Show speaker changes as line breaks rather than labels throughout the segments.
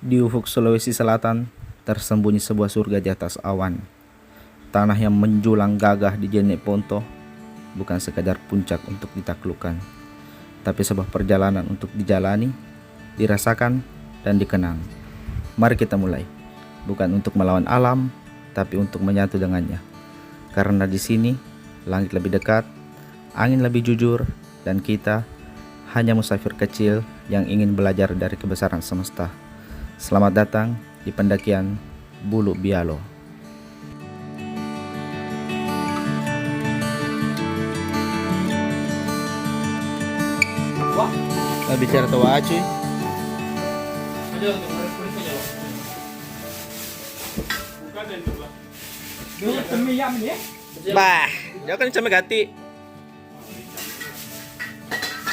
Di ufuk Sulawesi Selatan, tersembunyi sebuah surga di atas awan. Tanah yang menjulang gagah di Jeneponto bukan sekadar puncak untuk ditaklukkan, tapi sebuah perjalanan untuk dijalani, dirasakan, dan dikenang. Mari kita mulai, bukan untuk melawan alam, tapi untuk menyatu dengannya. Karena di sini, langit lebih dekat, angin lebih jujur, dan kita hanya musafir kecil yang ingin belajar dari kebesaran semesta. Selamat datang di pendakian Bulu Bialo.
Wah,
Nah, bicara tawa cuy. Bah, dia kan cuma ganti.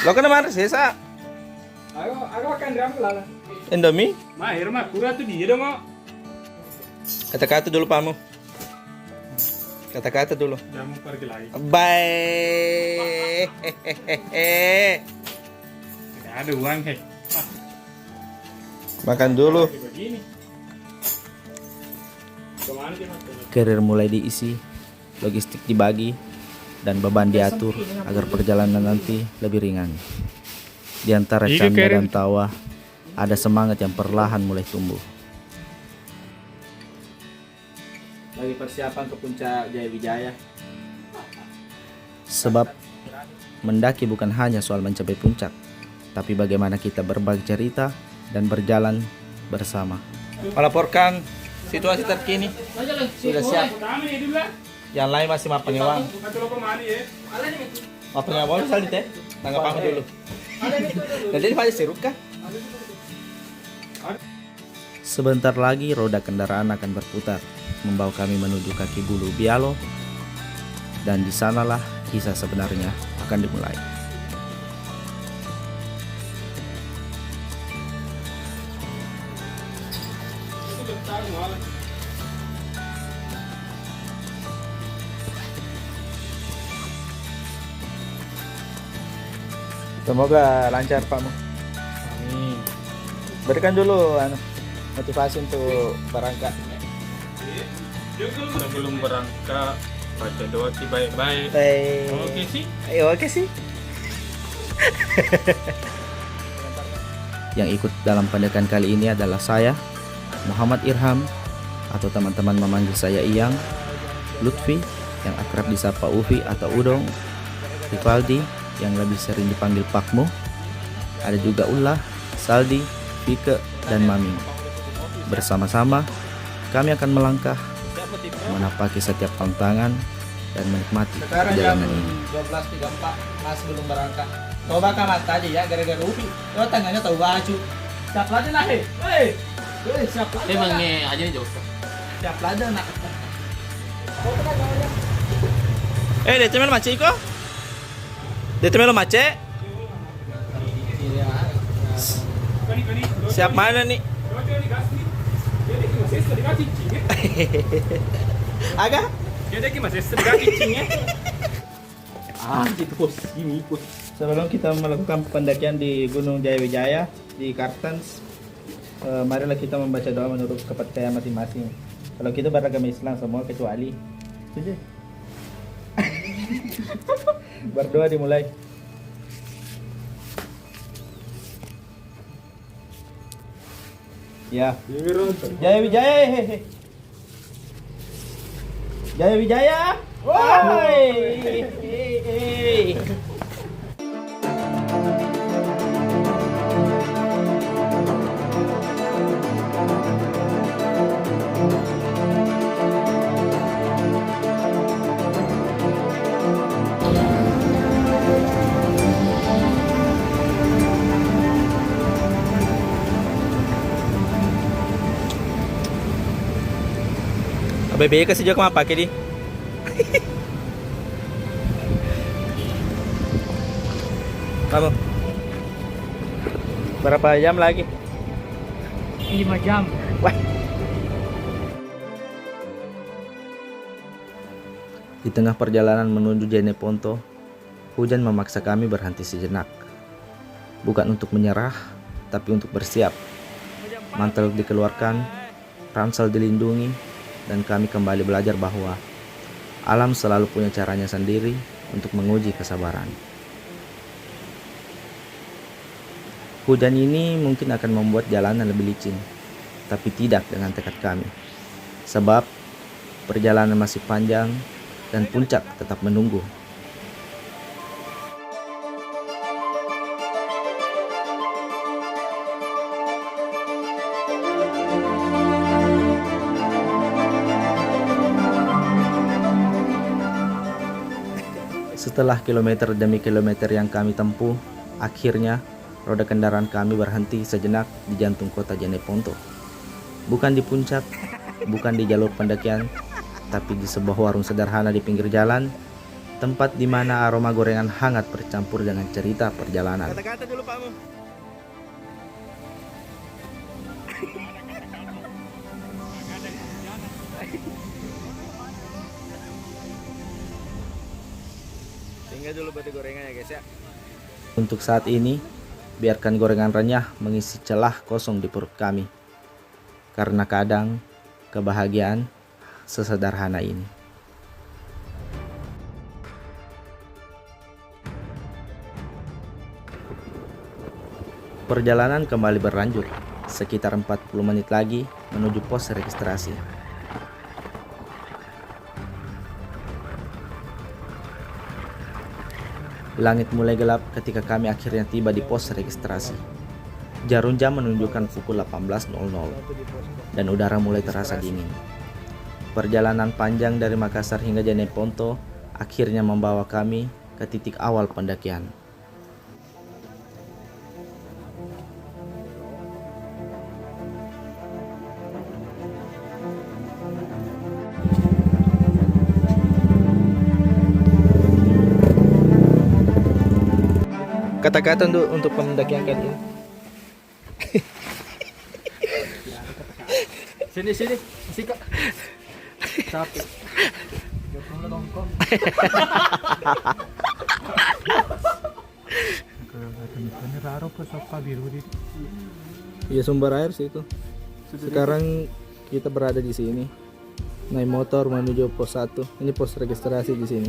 Lo kan mana sih sa?
Aku akan drama lah.
Indomie?
Mahir mah kurang tuh dia dong.
Kata-kata dulu pamu. Kata-kata dulu.
Jamu pergi lagi.
Bye.
Tidak ada uang heh.
Makan dulu.
Begini. Kemana sih mas?
Karir mulai diisi, logistik dibagi, dan beban diatur agar perjalanan nanti lebih ringan. Di antara
Iya,
canda
Karir.
dan tawa, ada semangat yang perlahan mulai tumbuh. Lagi persiapan ke puncak Jaya Wijaya. Sebab mendaki bukan hanya soal mencapai puncak, tapi bagaimana kita berbagi cerita dan berjalan bersama. Melaporkan situasi terkini. Sudah siap. Yang lain masih mapengewang. Mapengewang saldi teh. Tanggap apa dulu. Nanti pada sirup kah? Sebentar lagi roda kendaraan akan berputar, membawa kami menuju kaki Bulu Bialo, dan di sanalah kisah sebenarnya akan dimulai. Semoga lancar Pak.
Amin.
Berikan dulu motivasi untuk berangkat.
Sebelum berangkat baca doa sih baik-baik. Oke sih.
Oke sih. Yang ikut dalam pendakian kali ini adalah saya, Muhammad Irham, atau teman-teman memanggil saya Iyang, Lutfi, yang akrab disapa Ufi atau Udong, Rivaldi, yang lebih sering dipanggil Pakmu, ada juga Ulah, Saldi, Vike, dan Maming. Bersama-sama, kami akan melangkah, menapaki setiap tantangan, dan menikmati perjalanan ini.
12.34 masih belum berangkat. Coba kamat aja ya gara-gara Upi. Coba tangannya tahu baju. Siap lagi lah he. Woi, siap lagi.
Emang nih aja nih jauh.
Siap lagi nak.
Dia cemel macet kok? Dia cemel macet? Siap mana nih? Agak?
Gitu bos. Ini bos.
Sebelum kita melakukan pendakian di Gunung Jaya Wijaya di Kartens, marilah kita membaca doa menurut kepercayaan masing-masing. Kalau kita beragama Islam semua kecuali setuju. Berdoa dimulai. Ya. Jaya Wijaya. Hehe. Jaya Wijaya. Woi. Bebe kasi juga kemapa kedi? Kamu berapa jam lagi?
5 jam.
Wah. Di tengah perjalanan menuju Jeneponto, hujan memaksa kami berhenti sejenak. Bukan untuk menyerah, tapi untuk bersiap. Mantel dikeluarkan, ransel dilindungi, dan kami kembali belajar bahwa alam selalu punya caranya sendiri untuk menguji kesabaran. Hujan ini mungkin akan membuat jalanan lebih licin, tapi tidak dengan tekad kami. Sebab perjalanan masih panjang dan puncak tetap menunggu. Setelah kilometer demi kilometer yang kami tempuh, akhirnya roda kendaraan kami berhenti sejenak di jantung kota Jeneponto. Bukan di puncak, bukan di jalur pendakian, tapi di sebuah warung sederhana di pinggir jalan, tempat di mana aroma gorengan hangat bercampur dengan cerita perjalanan.
Kata-kata dulu Pakmu. Tinggal dulu batu gorengannya guys ya.
Untuk saat ini, biarkan gorengan renyah mengisi celah kosong di perut kami. Karena kadang kebahagiaan sesederhana ini. Perjalanan kembali berlanjut, sekitar 40 menit lagi menuju pos registrasi. Langit mulai gelap ketika kami akhirnya tiba di pos registrasi. Jarum jam menunjukkan pukul 18.00 dan udara mulai terasa dingin. Perjalanan panjang dari Makassar hingga Jeneponto akhirnya membawa kami ke titik awal pendakian. Kata-kata untuk pendakian kali ini.
Sini Kak. Capek. Nongkrong.
Iya, sumber air sih itu. Sekarang kita berada di sini. Naik motor menuju pos 1. Ini pos registrasi di sini.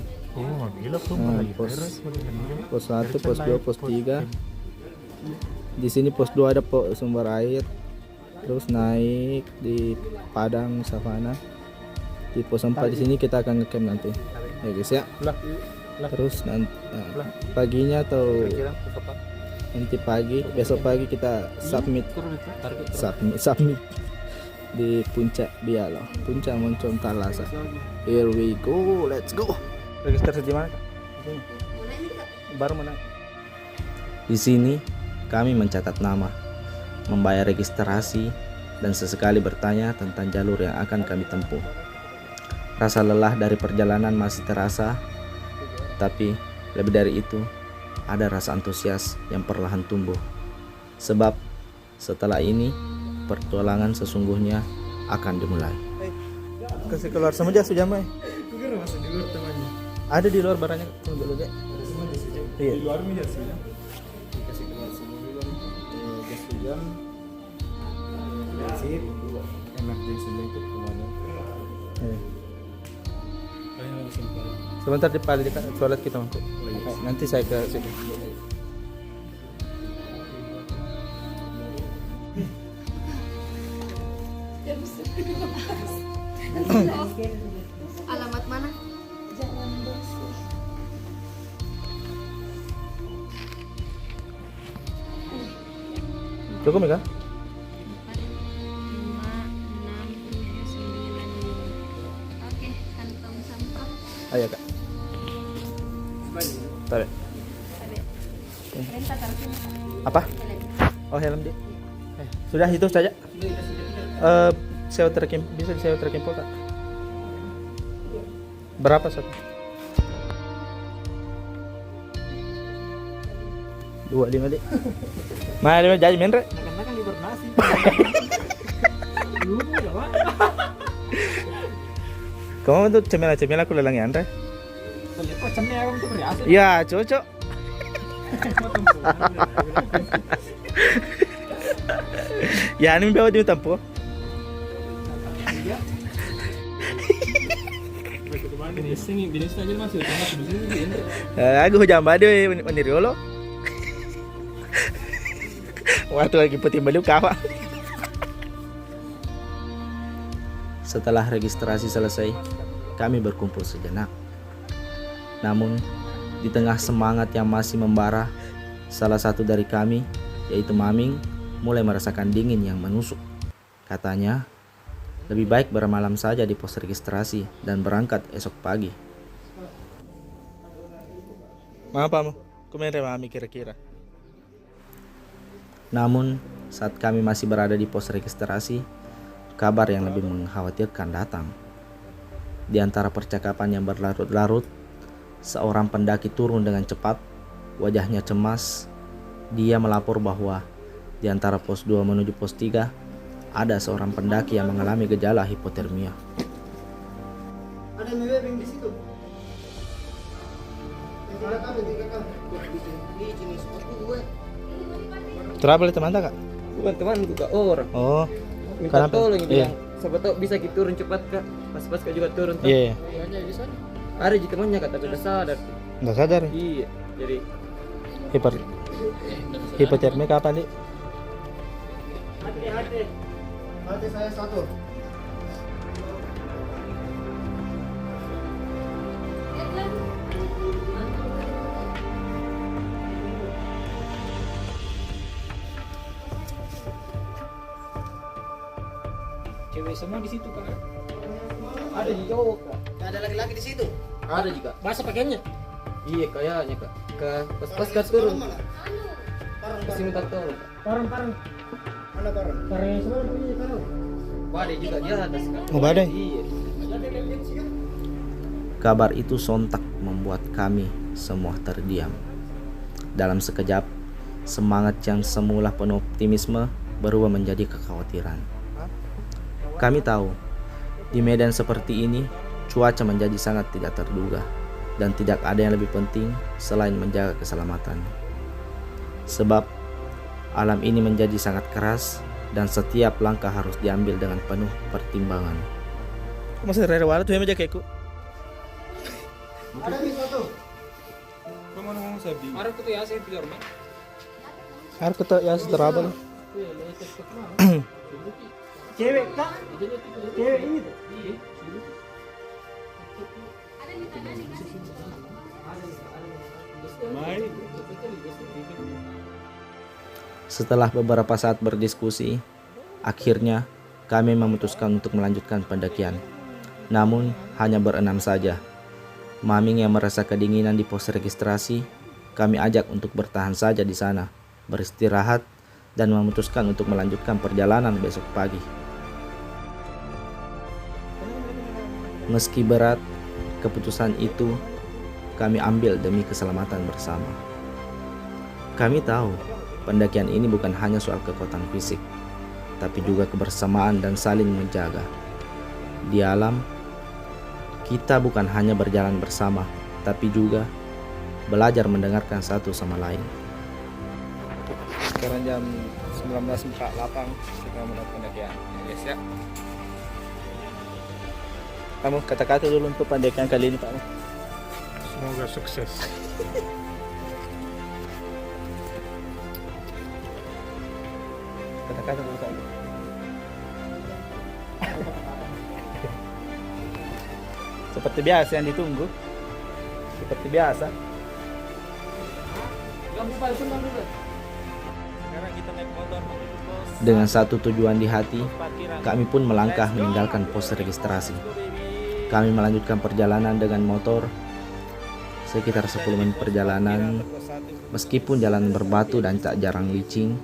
Pos 1, pos 2, pos 3. Di sini pos 2 ada sumber air. Terus naik di padang savana. Di pos 4 di sini kita akan ngecamp nanti. Ya guys ya. Terus nanti paginya atau nanti pagi, besok pagi kita submit di puncak Bialo, puncak Moncong Talasa. Here we go, let's go. Registrasi di mana? Baru mana? Di sini kami mencatat nama, membayar registrasi, dan sesekali bertanya tentang jalur yang akan kami tempuh. Rasa lelah dari perjalanan masih terasa, tapi lebih dari itu ada rasa antusias yang perlahan tumbuh. Sebab setelah ini pertualangan sesungguhnya akan dimulai. Kasih keluar sama jas hujan, Bay. Ada di luar barangnya tunggu dulu, Dek. Iya.
Di luar jas hujan. Dikasih keluar semua dulu nih. Jas hujan. Sip. Emergency blanket kemana?
Sebentar di toilet kita masuk. Nanti saya ke sini.
Alamat mana? Jalan Bersih.
Cukup ya?
5, 6, 7, 9. Oke, kantong sampah.
Ayo, Kak. Tarik.
Renta taruh sini.
Apa? Oh, helm dia. Sudah itu saja. Sewa trekking bisa disewa trekking pol, Kak? Berapa satu? 25 deh. Mari jadi menre.
Karena kan hibernasi.
Kamu tuh cemela aku lelang ya, Andre?
Kok cemela kamu tuh berasa?
Ya, cocok. Ya, ini bawa di tempo.
Binis aja masih di sini.
Aku jamba deh meniriolo. Waktu lagi putih balik kawa. Setelah registrasi selesai, kami berkumpul sejenak. Namun, di tengah semangat yang masih membara, salah satu dari kami, yaitu Maming, mulai merasakan dingin yang menusuk. Katanya, lebih baik bermalam saja di pos registrasi dan berangkat esok pagi. Apa Kemarin Mami kira-kira. Namun, saat kami masih berada di pos registrasi, kabar yang lebih mengkhawatirkan datang. Di antara percakapan yang berlarut-larut, seorang pendaki turun dengan cepat, wajahnya cemas. Dia melapor bahwa di antara pos 2 menuju pos 3, ada seorang pendaki yang mengalami gejala hipotermia.
Ada mewebeng di situ. Ada kami tiga kali. Ini jenis sepatu gue.
Trouble teman tak?
Bukan teman juga orang.
Oh,
Minta
kenapa?
tolong
Iya.
bilang. Siapa tahu bisa kita turun cepat kak. Pas kak juga turun. Toh.
Iya,
Ada di temannya kak tapi udah sadar.
nggak sadar.
Iya. Jadi
Hipotermia kapan, Dik?
Hati saya satu.
Cewek semua di situ kan?
ada di cowok kak.
Gak ada laki-laki di situ.
Ada juga.
Basah pakaiannya?
Iya kayaknya kak. Pas kak turun.
Mana? Parang,
Pasti minta tolong kak.
Parang.
Mana parang?
Parang yang semua punya parang.
Badai juga di atas kak.
Oh, badai?
Iya.
Kabar itu sontak membuat kami semua terdiam. Dalam sekejap, semangat yang semula penuh optimisme berubah menjadi kekhawatiran. Kami tahu, di medan seperti ini, cuaca menjadi sangat tidak terduga dan tidak ada yang lebih penting selain menjaga keselamatan. Sebab, alam ini menjadi sangat keras dan setiap langkah harus diambil dengan penuh pertimbangan. Masih rewara tuh yang aja kayak
Ada di satu.
Kemana mau sabi?
Ada tuh ya saya tidur mak.
Harus kita ya trouble.
Cewek kak? Cewek ini tuh?
Mai.
Setelah beberapa saat berdiskusi, akhirnya kami memutuskan untuk melanjutkan pendakian. Namun hanya berenam saja. Maming yang merasa kedinginan di pos registrasi, kami ajak untuk bertahan saja di sana, beristirahat, dan memutuskan untuk melanjutkan perjalanan besok pagi. Meski berat, keputusan itu kami ambil demi keselamatan bersama. Kami tahu pendakian ini bukan hanya soal kekuatan fisik, tapi juga kebersamaan dan saling menjaga. Di alam, kita bukan hanya berjalan bersama, tapi juga belajar mendengarkan satu sama lain. Sekarang jam 19.48 kita mulai pendakian, guys ya. Kamu kata-kata dulu untuk pendakian kali ini, Pak.
Semoga sukses.
Kata-kata dulu, Pak. Seperti biasa yang ditunggu. Seperti biasa. Sekarang kita naik motor menuju pos. Dengan satu tujuan di hati, kami pun melangkah meninggalkan pos registrasi. Kami melanjutkan perjalanan dengan motor. Sekitar 10 menit perjalanan, meskipun jalan berbatu dan tak jarang licin,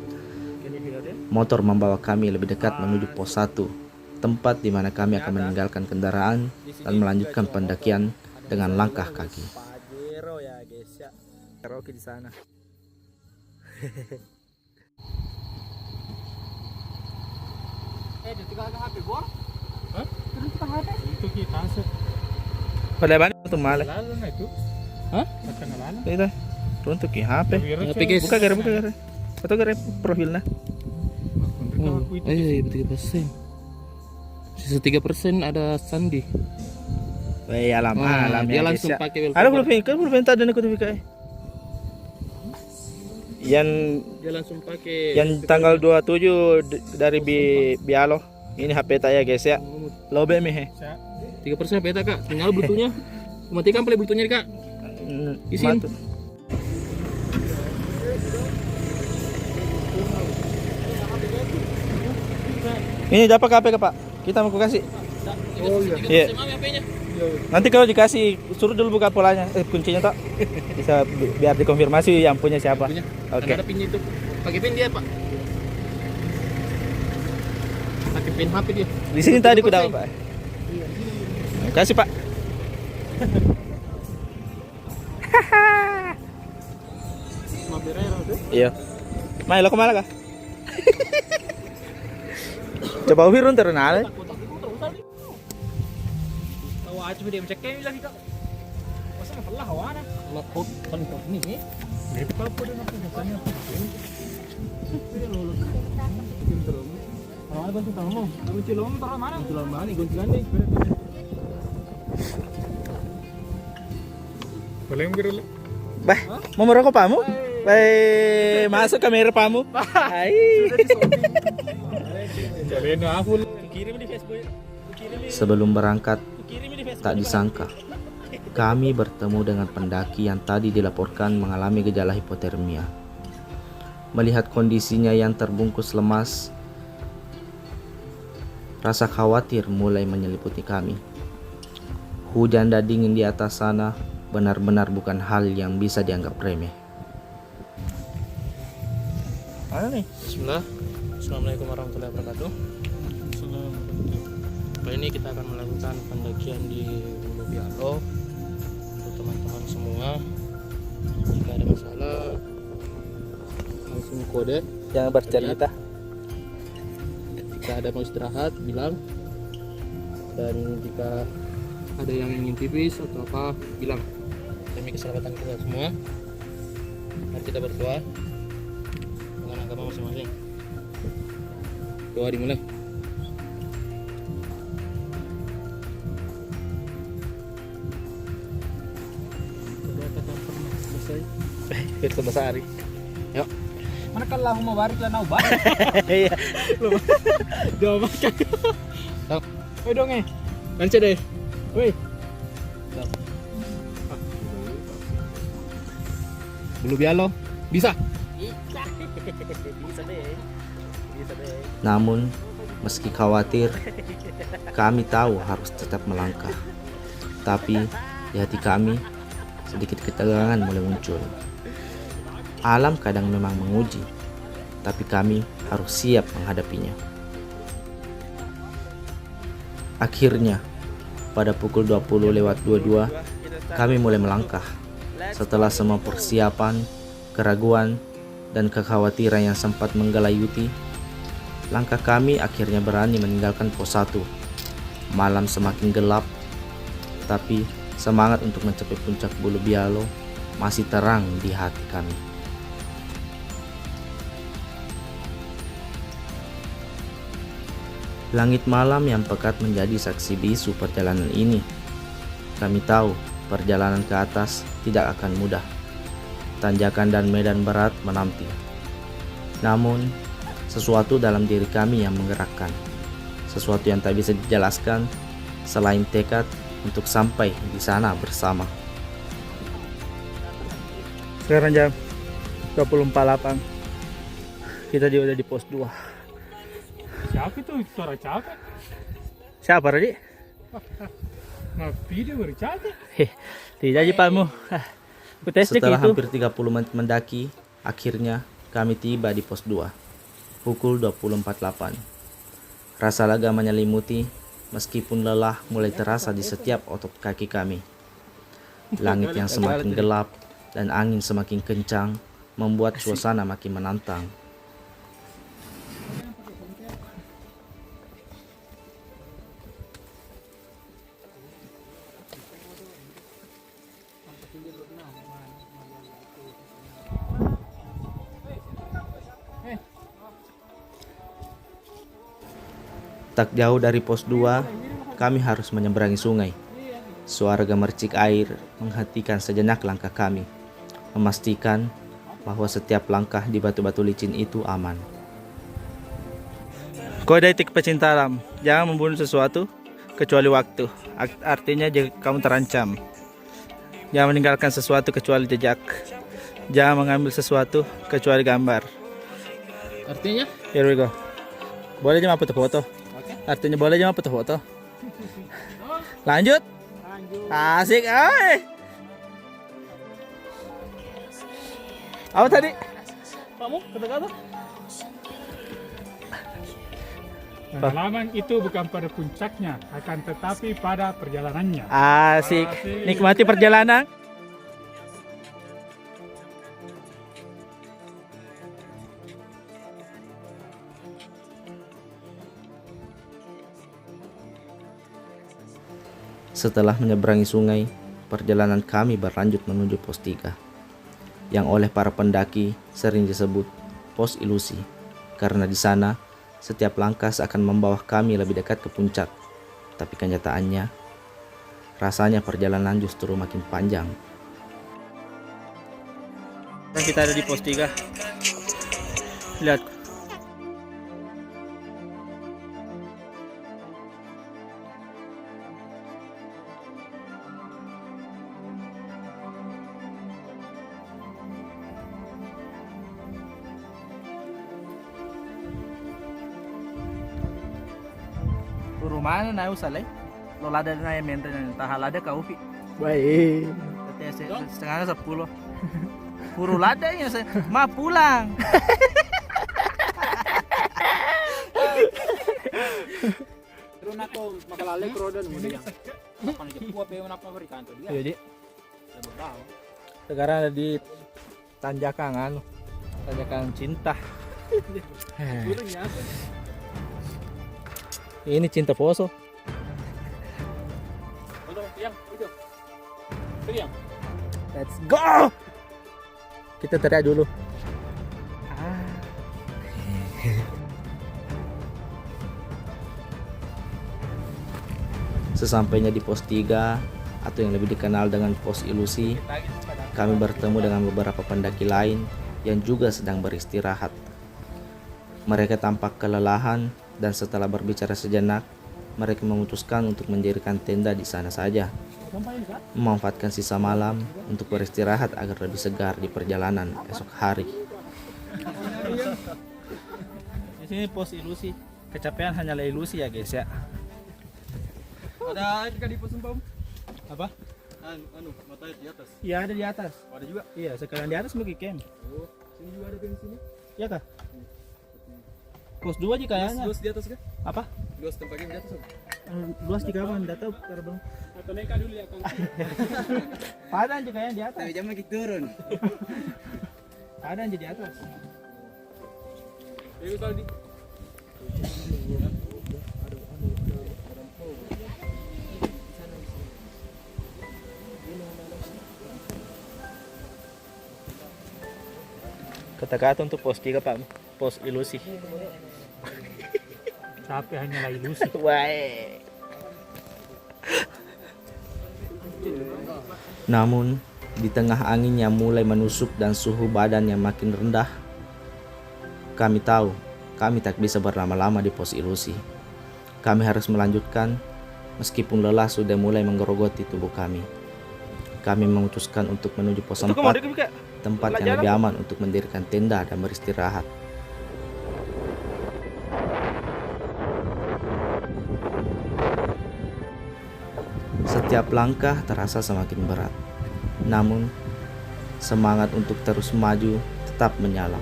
motor membawa kami lebih dekat menuju pos 1, tempat di mana kami akan meninggalkan kendaraan dan melanjutkan pendakian dengan langkah kaki. Pajero ya guys ya. Karaoke di sana.
Itu kita se.
Pada mana tuh malah?
Lalu na itu.
Hah?
Kenalan.
Kita untuk HP.
HP guys.
Buka gara. Atau gara profilnya.
itu.
Iya, 3%. Sisa 3% ada Sandi.
Alam
Wah,
alam
dia
ya,
langsung
guys, ya.
pakai
Ada belum minta dan aku tuh yang
Dia langsung pakai
tanggal 27 dari Bialo. Ini HP saya guys ya. Lobe mi he.
3% beta kak. Tinggal bluetoothnya. Matikan play bluetoothnya kak. Isin.
Matu. Ini dapat HP Pak? Kita mau kasih.
Oh
Iya.
HP-nya.
Nanti kalau dikasih suruh dulu buka polanya, kuncinya tak bisa biar dikonfirmasi yang punya siapa.
Punya.
Oke.
Ada pinnya itu. Pakai pin dia pak. Pakai pin HP dia.
Di sini tadi ku dapat Pak. Kasih Pak. Iya. Mai lo kemana kah? Coba Wirun terkenal.
Tahu aja dia menceknya lagi kak. Masa nggak pernah kawan?
Laptop kan ini.
Apa dia nak biasanya? Mana kunci kamu? Kunci lom taruh mana? Kunci lom mana? Kunci gandeng.
Boleh nggak?
Bah, mau merokok pamu? Baik, masuk kamera pamu. Hai.
Kalian aku.
Kirim di Facebook.
Sebelum berangkat,
Kirim di Facebook.
tak disangka kami bertemu dengan pendaki yang tadi dilaporkan mengalami gejala hipotermia. Melihat kondisinya yang terbungkus lemas, rasa khawatir mulai menyelimuti kami. Hujan dan dingin di atas sana benar-benar bukan hal yang bisa dianggap remeh.
Mana nih?
Bismillah. Assalamualaikum warahmatullahi wabarakatuh. Kali ini kita akan melakukan pendakian di Ulu Bialo. Untuk teman-teman semua, jika ada masalah langsung kode.
Jangan bercerita.
Jika ada mau istirahat bilang, dan jika ada yang ingin pipis atau apa bilang. Demi keselamatan kita semua, mari kita berdoa dengan agama masing-masing. Doa dimulai.
Itu Basari.
Yuk.
Mana kalau mau barik lah nau barik.
Iya.
Doa makan.
Oi dong
Lancar deh.
Woi.
Bulu Bialo bisa.
Namun, meski khawatir, kami tahu harus tetap melangkah. Tapi di hati kami, sedikit ketegangan mulai muncul. Alam kadang memang menguji, tapi kami harus siap menghadapinya. Akhirnya, pada pukul 20:22, kami mulai melangkah. Setelah semua persiapan, keraguan, dan kekhawatiran yang sempat menggelayuti, langkah kami akhirnya berani meninggalkan pos 1. Malam semakin gelap, tapi semangat untuk mencapai puncak Bulu Bialo masih terang di hati kami. Langit malam yang pekat menjadi saksi bisu perjalanan ini. Kami tahu perjalanan ke atas tidak akan mudah. Tanjakan dan medan berat menanti. Namun, sesuatu dalam diri kami yang menggerakkan. Sesuatu yang tak bisa dijelaskan selain tekad untuk sampai di sana bersama. Sekarang jam 20.48. Kita juga udah di pos 2.
Siapa itu suara capek?
Siapa tadi?
Nah, video bercakap.
Tidak aja pamu. Setelah
gitu.
hampir 30 menit mendaki, akhirnya kami tiba di pos 2. Pukul 20.48. Rasa lega menyelimuti, meskipun lelah mulai terasa di setiap otot kaki kami. Langit yang semakin gelap dan angin semakin kencang membuat suasana makin menantang. Tak jauh dari pos 2, kami harus menyeberangi sungai. Suara gemercik air menghentikan sejenak langkah kami, memastikan bahwa setiap langkah di batu-batu licin itu aman. Kode etik pecinta alam, jangan membunuh sesuatu kecuali waktu. Artinya jika kamu terancam. Jangan meninggalkan sesuatu kecuali jejak. Jangan mengambil sesuatu kecuali gambar.
Artinya?
Here we go. Boleh cuma foto-foto. Artinya boleh cuma foto-foto. Lanjut. Asik, ay. Apa tadi?
Kamu kata-kata?
Pengalaman itu bukan pada puncaknya, akan tetapi pada perjalanannya.
Asik. Nikmati perjalanan. Setelah menyeberangi sungai, perjalanan kami berlanjut menuju pos 3, yang oleh para pendaki sering disebut pos ilusi, karena di sana setiap langkah seakan membawa kami lebih dekat ke puncak. Tapi kenyataannya, rasanya perjalanan justru makin panjang. Kita ada di pos 3. Lihat. Rumahnya na usale, lo lada na yang mente na tahalada ka upi.
Baik.
Setengahnya 10. Puro lada ya, ma pulang.
Pero nako makalale krodan mo diyan. Apa ni po pe una paberikan to dia.
Jadi sekarang ada di tanjakan cinta. Ini cinta poso. Let's go. Kita teriak dulu. Sesampainya di pos 3 atau yang lebih dikenal dengan pos ilusi, kami bertemu dengan beberapa pendaki lain yang juga sedang beristirahat. Mereka tampak kelelahan dan setelah berbicara sejenak, mereka memutuskan untuk mendirikan tenda di sana saja, memanfaatkan sisa malam untuk beristirahat agar lebih segar di perjalanan esok hari. Di sini pos ilusi, kecapean hanyalah ilusi ya guys ya.
Ada air di pos empam.
Apa?
Mata di atas.
Iya ada di atas.
Ada juga.
Iya sekalian di atas mau camp.
Oh, sini juga ada bensin sini.
Iya kah? Pos 2 aja kayaknya.
Luas di atas kan?
Apa?
Luas tempatnya di atas.
Luas di kawan, enggak tahu terbang.
Atau neka dulu ya Kang.
Ada aja kayaknya di atas.
Tapi jam lagi turun.
Ada aja di atas.
Ini kalau di
Kata-kata untuk pos 3 Pak, pos ilusi.
capek hanyalah ilusi.
Wae. Namun, di tengah angin yang mulai menusuk dan suhu badan yang makin rendah, kami tahu kami tak bisa berlama-lama di pos ilusi. Kami harus melanjutkan meskipun lelah sudah mulai menggerogoti tubuh kami. Kami memutuskan untuk menuju pos 4, tempat yang lebih aman untuk mendirikan tenda dan beristirahat. Setiap langkah terasa semakin berat. Namun, semangat untuk terus maju tetap menyala.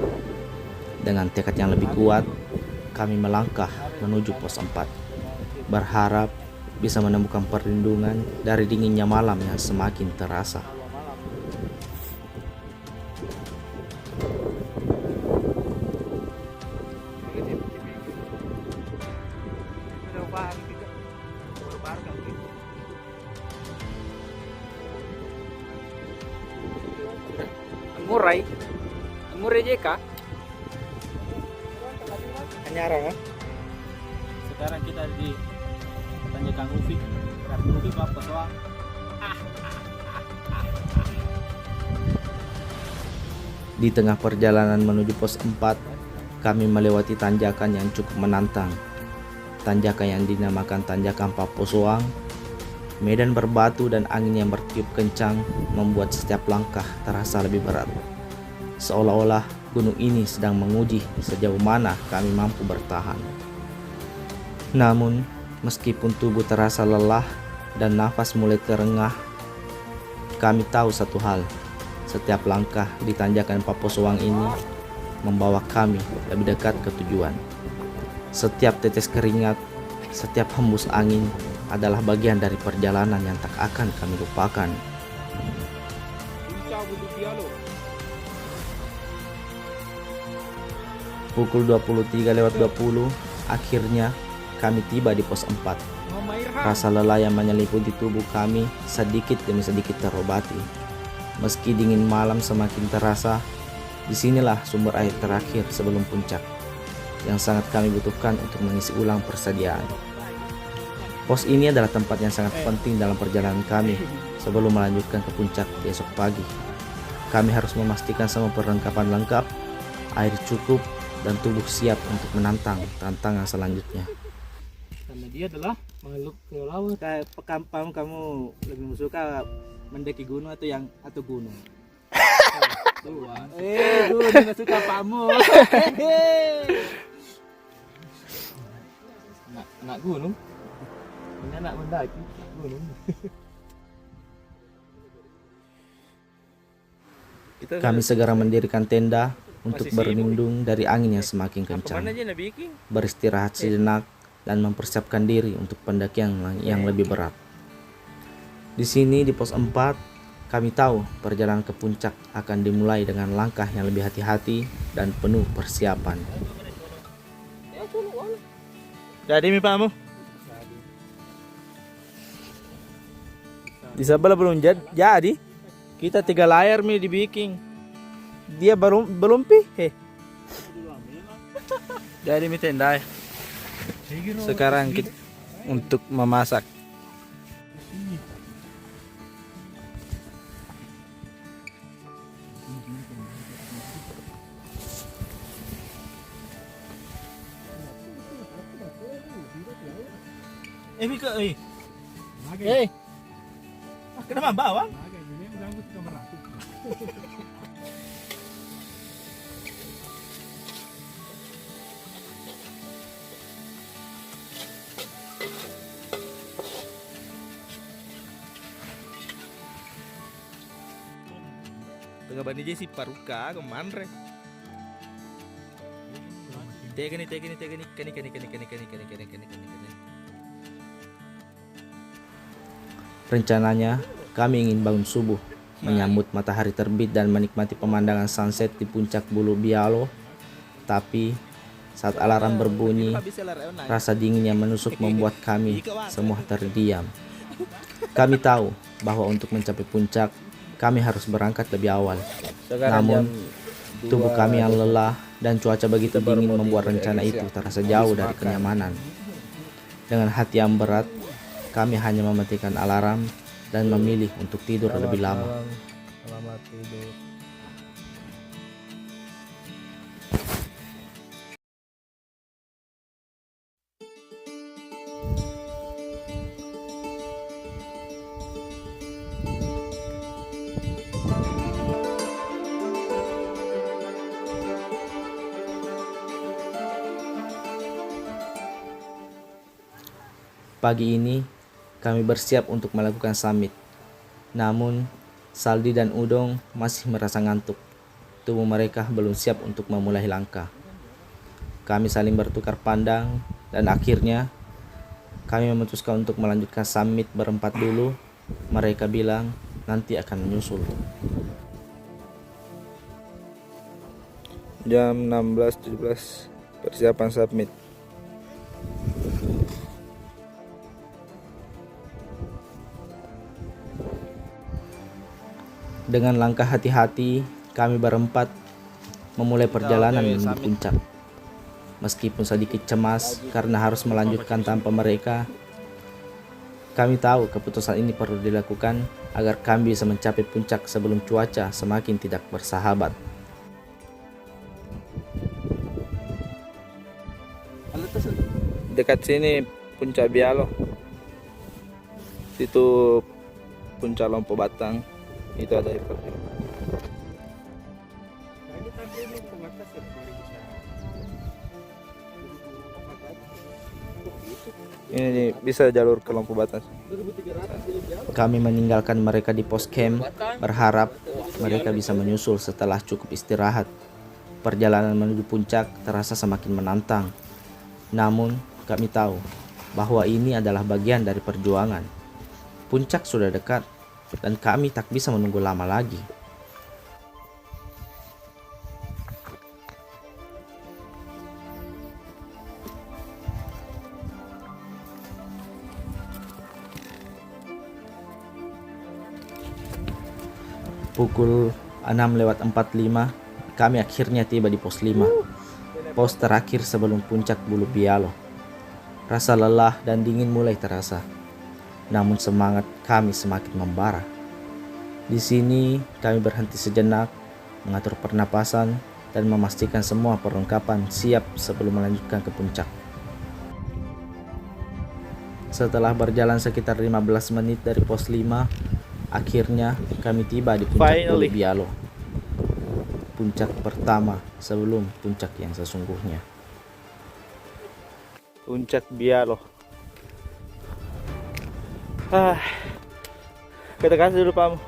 Dengan tekad yang lebih kuat, kami melangkah menuju pos 4. Berharap bisa menemukan perlindungan dari dinginnya malam yang semakin terasa.
Murai JK.
Anyara kan?
Sekarang kita di tanjakan Ufik. Karena Ufik apa soal?
Di tengah perjalanan menuju pos 4, kami melewati tanjakan yang cukup menantang. Tanjakan yang dinamakan Tanjakan Paposoang. Medan berbatu dan angin yang bertiup kencang membuat setiap langkah terasa lebih berat. Seolah-olah gunung ini sedang menguji sejauh mana kami mampu bertahan. Namun, meskipun tubuh terasa lelah dan nafas mulai terengah, kami tahu satu hal. Setiap langkah di tanjakan Paposoang ini membawa kami lebih dekat ke tujuan. Setiap tetes keringat, setiap hembus angin adalah bagian dari perjalanan yang tak akan kami lupakan. Pukul 23:20, akhirnya kami tiba di pos 4. Rasa lelah yang menyelimuti tubuh kami sedikit demi sedikit terobati. Meski dingin malam semakin terasa, disinilah sumber air terakhir sebelum puncak, yang sangat kami butuhkan untuk mengisi ulang persediaan. Pos ini adalah tempat yang sangat penting dalam perjalanan kami sebelum melanjutkan ke puncak di esok pagi. Kami harus memastikan semua perlengkapan lengkap, air cukup, dan tubuh siap untuk menantang tantangan selanjutnya.
Karena dia adalah makhluk kelelawar. Kayak kamu lebih suka mendaki gunung atau gunung? Gunung nggak suka pamu. Nak gunung. Ini anak mendaki gunung.
Kami segera mendirikan tenda untuk berlindung dari angin yang semakin kencang, beristirahat sejenak, dan mempersiapkan diri untuk pendakian yang lebih berat. Di sini di pos 4, kami tahu perjalanan ke puncak akan dimulai dengan langkah yang lebih hati-hati dan penuh persiapan.
Jadi mi pamu?
Di sebelah belum jadi. Kita 3 layar mi dibikin. Dia belum pi.
Jadi mi tenda.
Sekarang kita untuk memasak.
Mika, kenapa bawang?
Tengah bani si paruka kemana? Tegani. Rencananya, kami ingin bangun subuh, menyambut matahari terbit dan menikmati pemandangan sunset di puncak Bulu Bialo. Tapi, saat alarm berbunyi, rasa dingin yang menusuk membuat kami semua terdiam. Kami tahu bahwa untuk mencapai puncak, kami harus berangkat lebih awal. Namun, tubuh kami yang lelah dan cuaca begitu dingin membuat rencana itu terasa jauh dari kenyamanan. Dengan hati yang berat, kami hanya mematikan alarm dan memilih untuk tidur lebih lama.
Selamat tidur.
Pagi ini, kami bersiap untuk melakukan summit. Namun, Saldi dan Udong masih merasa ngantuk. Tubuh mereka belum siap untuk memulai langkah. Kami saling bertukar pandang dan akhirnya kami memutuskan untuk melanjutkan summit berempat dulu. Mereka bilang nanti akan menyusul.
Jam 16.17 persiapan summit.
Dengan langkah hati-hati, kami berempat memulai perjalanan menuju puncak. Meskipun sedikit cemas karena harus melanjutkan tanpa mereka, kami tahu keputusan ini perlu dilakukan agar kami bisa mencapai puncak sebelum cuaca semakin tidak bersahabat.
Dekat sini puncak Bialo. Situ puncak Lompo Batang. Itu ada hyperview. Ini bisa jalur ke Lompo Batang.
Kami meninggalkan mereka di pos camp, berharap mereka bisa menyusul setelah cukup istirahat. Perjalanan menuju puncak terasa semakin menantang. Namun, kami tahu bahwa ini adalah bagian dari perjuangan. Puncak sudah dekat, dan kami tak bisa menunggu lama lagi. Pukul 6:45, kami akhirnya tiba di pos 5, pos terakhir sebelum puncak Bulu Bialo. Rasa lelah dan dingin mulai terasa, namun semangat kami semakin membara. Di sini kami berhenti sejenak, mengatur pernapasan, dan memastikan semua perlengkapan siap sebelum melanjutkan ke puncak. Setelah berjalan sekitar 15 menit dari pos 5, akhirnya kami tiba di puncak Bulu Bialo. Puncak pertama sebelum puncak yang sesungguhnya.
Puncak Bialo. Kita kasih dulu kamu.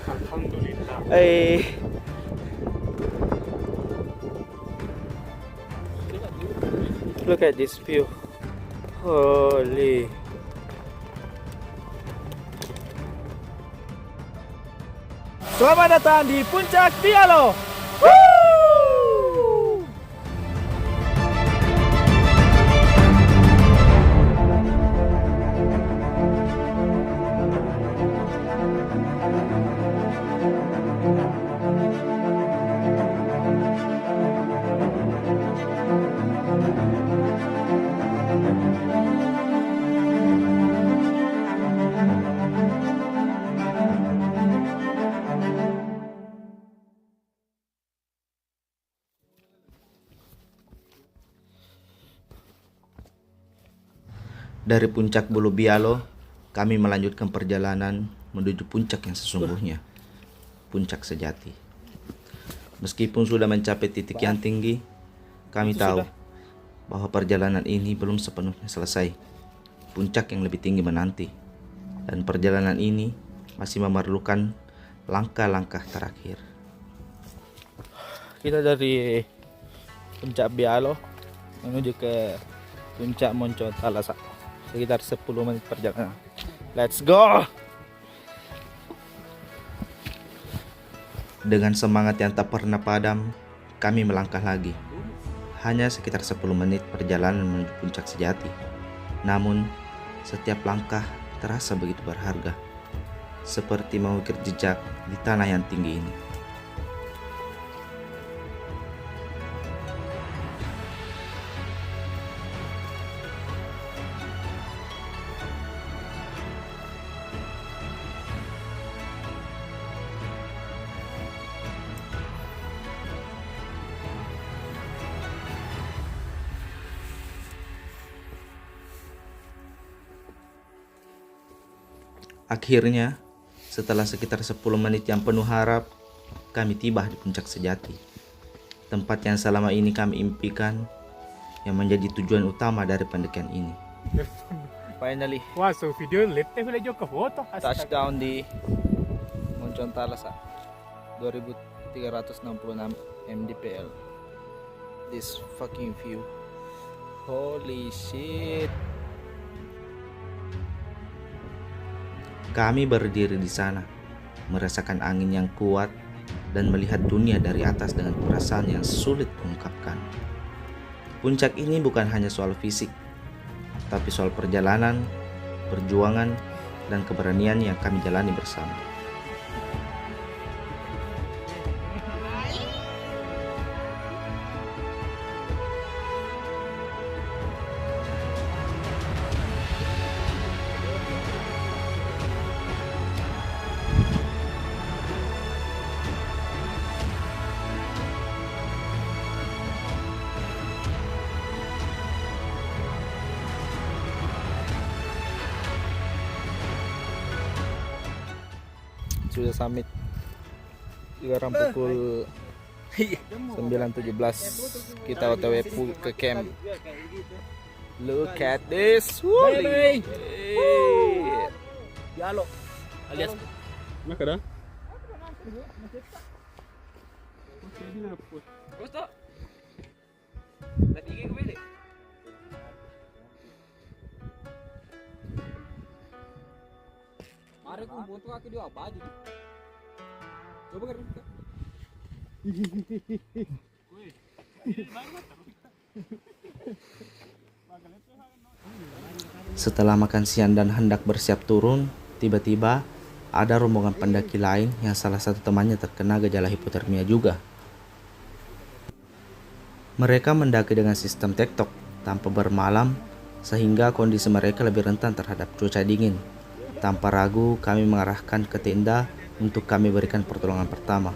Alhamdulillah.
Look at this view. Holy. Selamat datang di Puncak Bialo.
Dari puncak Bulu Bialo, kami melanjutkan perjalanan menuju puncak yang sesungguhnya, puncak sejati. Meskipun sudah mencapai titik yang tinggi, kami tahu bahwa perjalanan ini belum sepenuhnya selesai. Puncak yang lebih tinggi menanti, dan perjalanan ini masih memerlukan langkah-langkah terakhir.
Kita dari Puncak Bialo menuju ke Puncak Moncong Talasa. Sekitar 10 menit perjalanan. Let's go!
Dengan semangat yang tak pernah padam, kami melangkah lagi. Hanya sekitar 10 menit perjalanan menuju puncak sejati. Namun, setiap langkah terasa begitu berharga. Seperti mengukir jejak di tanah yang tinggi ini. Akhirnya, setelah sekitar 10 menit yang penuh harap, kami tiba di puncak sejati. Tempat yang selama ini kami impikan, yang menjadi tujuan utama dari pendakian ini.
Finally,
Wah, so video let's boleh juga foto.
touchdown di Moncong Talasa. 2366 mdpl. This fucking view. Holy shit.
Kami berdiri di sana, merasakan angin yang kuat dan melihat dunia dari atas dengan perasaan yang sulit diungkapkan. Puncak ini bukan hanya soal fisik, tapi soal perjalanan, perjuangan, dan keberanian yang kami jalani bersama.
sudah summit. Sekarang pukul 9.17. Kita OTW ke camp. Look at this. Holy.
Bialo alias
Maka dah.
Gusto. Natigil ko pwede. Mari kung buto ka kidi apa aja. Coba kan.
Setelah makan siang dan hendak bersiap turun, tiba-tiba ada rombongan pendaki lain yang salah satu temannya terkena gejala hipotermia juga. Mereka mendaki dengan sistem tektok tanpa bermalam, sehingga kondisi mereka lebih rentan terhadap cuaca dingin. Tanpa ragu, kami mengarahkan ke tenda untuk kami berikan pertolongan pertama.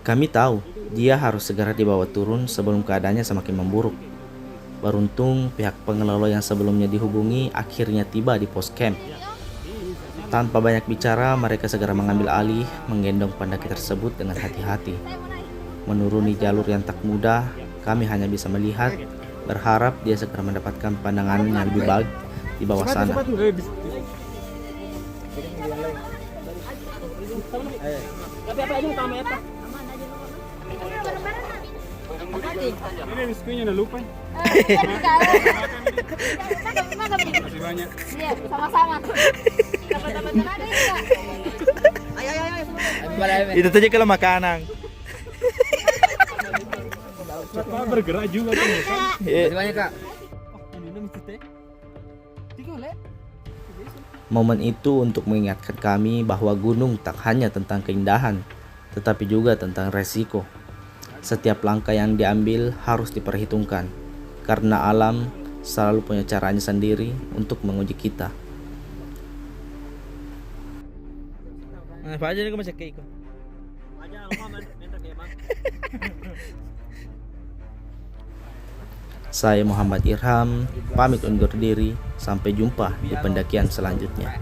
Kami tahu dia harus segera dibawa turun sebelum keadaannya semakin memburuk. Beruntung pihak pengelola yang sebelumnya dihubungi akhirnya tiba di pos camp. Tanpa banyak bicara, mereka segera mengambil alih, menggendong pendaki tersebut dengan hati-hati. Menuruni jalur yang tak mudah, kami hanya bisa melihat, berharap dia segera mendapatkan pandangan yang lebih baik di bawah sana.
Ini biskuitnya udah lupa. Masih banyak.
Iya, sama-sama. Dapat-dapat ada juga.
Itu saja kalau makanan.
Bapak bergerak juga kan.
Masih banyak kak.
Momen itu untuk mengingatkan kami bahwa gunung tak hanya tentang keindahan, tetapi juga tentang resiko. Setiap langkah yang diambil harus diperhitungkan, karena alam selalu punya caranya sendiri untuk menguji kita.
Apa aja nih masih kayak itu.
Saya Muhammad Irham, pamit undur diri. Sampai jumpa di pendakian selanjutnya.